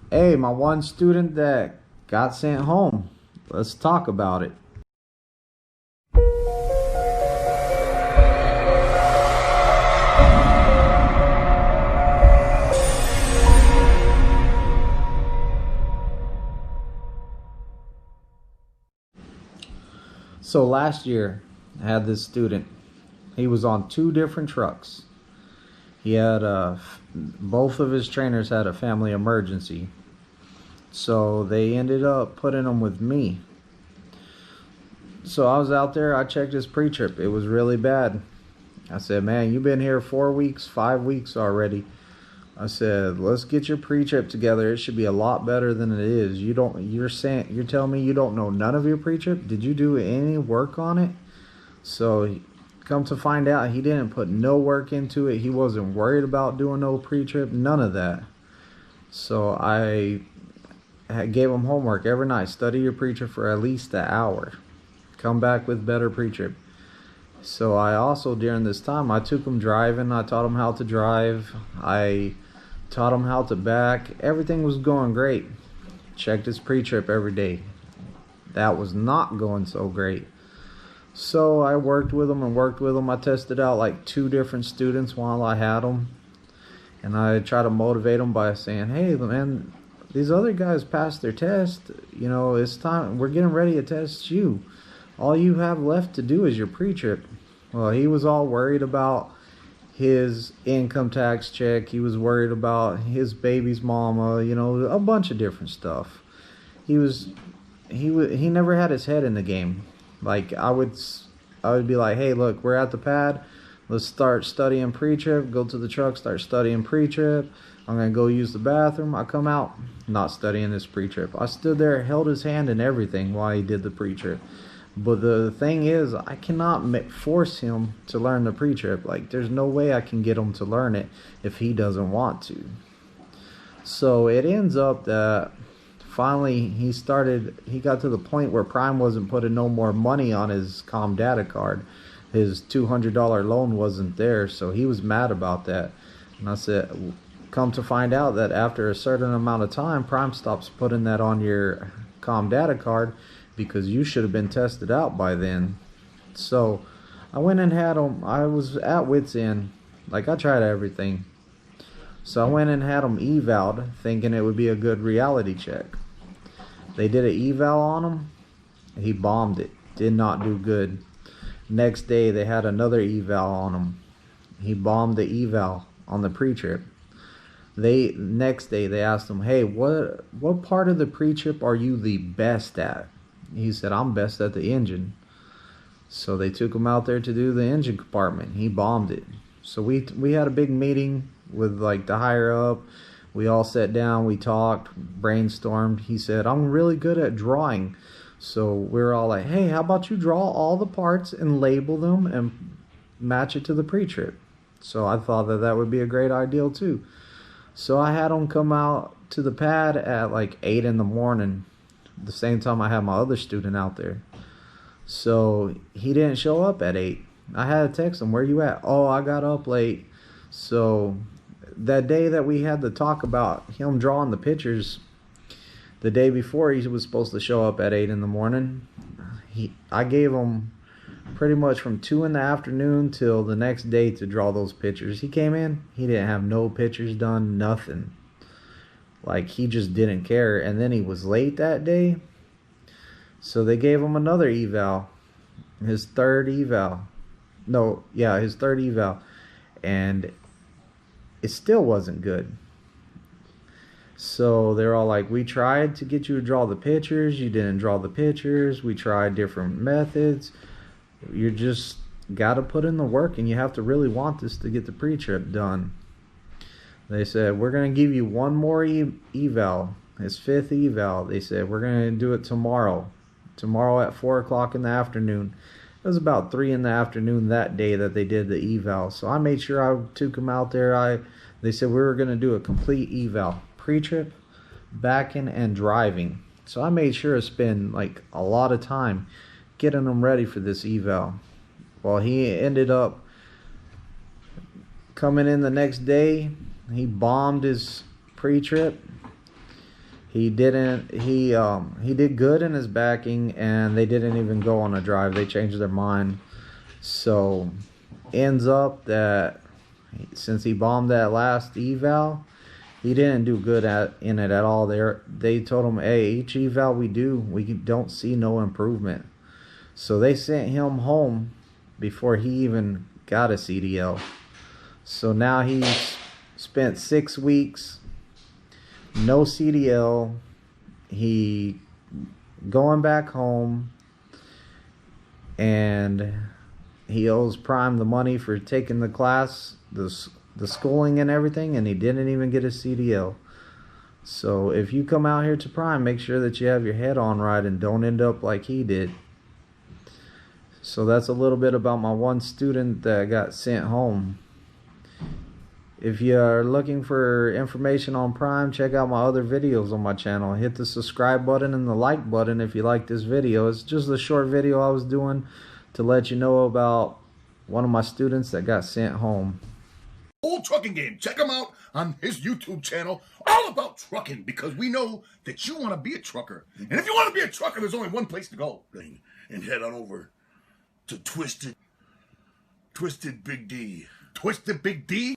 Hey, my one student that got sent home. Let's talk about it. So last year, I had this student. He was on 2 different trucks. He had both of his trainers had a family emergency. So they ended up putting him with me. So I was out there, I checked his pre-trip. It was really bad. I said, man, you've been here 4 weeks, 5 weeks already. I said, let's get your pre-trip together. It should be a lot better than it is. You're telling me you don't know none of your pre-trip? Did you do any work on it? So come to find out, he didn't put no work into it. He wasn't worried about doing no pre-trip, none of that. So I gave him homework every night. Study your pre-trip for at least an hour. Come back with better pre-trip. So I also, during this time, I took him driving. I taught him how to drive. I taught him how to back. Everything was going great. Checked his pre-trip every day. That was not going so great. So I worked with him and worked with him. I tested out like 2 different students while I had them. And I tried to motivate them by saying, hey, man, these other guys passed their test. You know, it's time. We're getting ready to test you. All you have left to do is your pre-trip. Well, he was all worried about his income tax check. He was worried about his baby's mama, you know, a bunch of different stuff. He never had his head in the game. Like I would be like, hey, look, we're at the pad. Let's start studying pre-trip. Go to the truck, start studying pre-trip. I'm going to go use the bathroom. I come out, not studying this pre-trip. I stood there, held his hand and everything while he did the pre-trip. But the thing is, I cannot force him to learn the pre-trip. Like, there's no way I can get him to learn it if he doesn't want to. So it ends up that finally he got to the point where Prime wasn't putting no more money on his Com Data card. His $200 loan wasn't there, so he was mad about that. And I said, come to find out that after a certain amount of time, Prime stops putting that on your Com Data card, because you should have been tested out by then. So I went and had him. I was at wit's end. Like, I tried everything. So I went and had him eval'd, thinking it would be a good reality check. They did an eval on him. He bombed it. Did not do good. Next day they had another eval on him. He bombed the eval on the pre-trip. Next day they asked him, hey, what part of the pre-trip are you the best at? He said, I'm best at the engine. So they took him out there to do the engine compartment. He bombed it. So we had a big meeting with like the higher up. We all sat down, we talked, brainstormed. He said, I'm really good at drawing. So we're all like, hey, how about you draw all the parts and label them and match it to the pre-trip? So I thought that would be a great idea too. So I had him come out to the pad at like 8 in the morning. The same time I had my other student out there. So he didn't show up at 8. I had to text him, where you at? Oh, I got up late. So that day that we had to talk about him drawing the pictures, the day before he was supposed to show up at 8 in the morning, I gave him pretty much from 2 in the afternoon till the next day to draw those pictures. He came in, he didn't have no pictures done, nothing. Like, he just didn't care. And then he was late that day. So they gave him another eval. His third eval. His third eval. And it still wasn't good. So they're all like, we tried to get you to draw the pictures. You didn't draw the pictures. We tried different methods. You just got to put in the work, and you have to really want this to get the pre-trip done. They said, we're going to give you one more eval, his 5th eval. They said, we're going to do it tomorrow at 4 o'clock in the afternoon. It was about 3 in the afternoon that day that they did the eval. So I made sure I took him out there. They said we were going to do a complete eval, pre-trip, backing, and driving. So I made sure to spend like a lot of time getting him ready for this eval. Well, he ended up coming in the next day. He bombed his pre-trip. He did good in his backing, and they didn't even go on a drive. They changed their mind. So ends up that since he bombed that last eval, he didn't do good in it at all. They told him, hey, each eval we do, we don't see no improvement. So they sent him home before he even got a CDL. So now he's spent 6 weeks, no CDL. He going back home, and he owes Prime the money for taking the class, the schooling and everything, and he didn't even get a CDL. So if you come out here to Prime, make sure that you have your head on right and don't end up like he did. So that's a little bit about my one student that got sent home. If you are looking for information on Prime, check out my other videos on my channel. Hit the subscribe button and the like button if you like this video. It's just a short video I was doing to let you know about one of my students that got sent home. Whole trucking game. Check him out on his YouTube channel, all about trucking, because we know that you want to be a trucker. And if you want to be a trucker, there's only one place to go. And head on over to Twisted Big D. Twisted Big D?